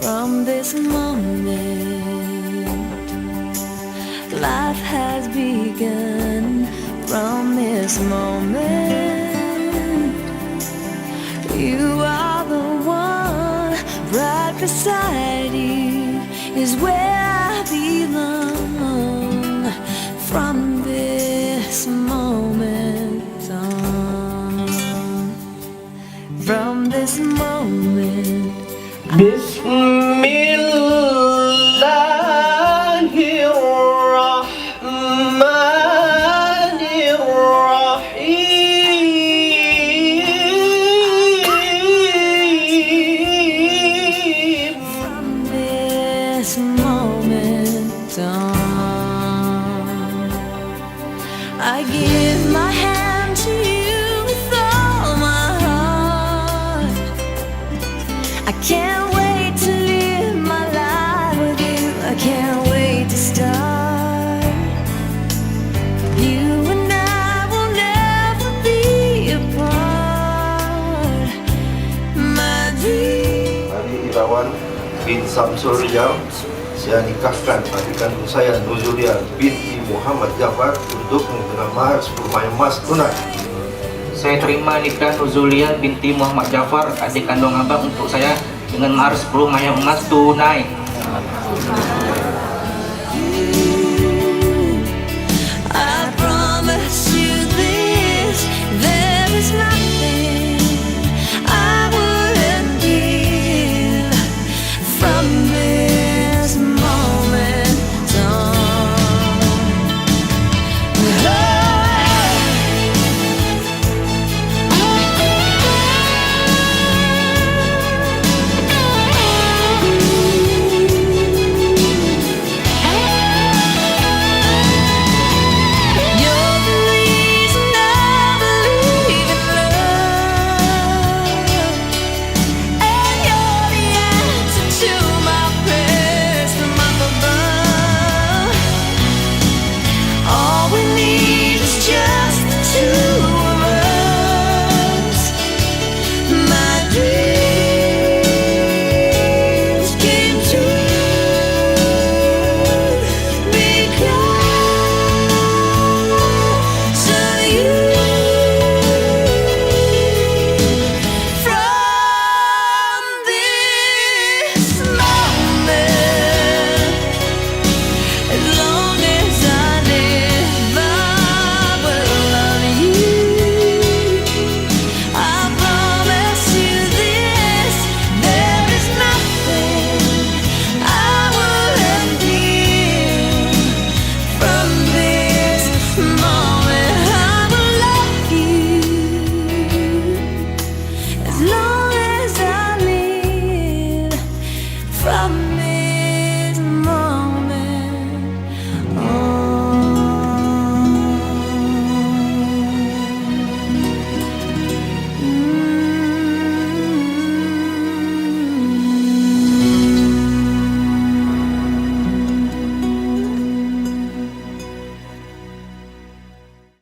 From this moment, life has begun. From this moment, you are the one. Right beside you is where I belong. From this moment on, from this moment, Bismillahirrahmanirrahim. from this moment on, I give my hand to you with all my heart. I can't wait to live my life with you. I can't wait to start. You and I will never be apart. My dream. Ali Irawan bin Samsul Rijal, saya nikahkan adik kandung saya Nuzulia binti Muhammad Jafar untuk menggunakan mahar 10 mayang emas tunai. Saya terima nikah Nuzulia binti Muhammad Jafar, adik kandung abang, untuk saya dengan mahar 10 mayang emas tunai.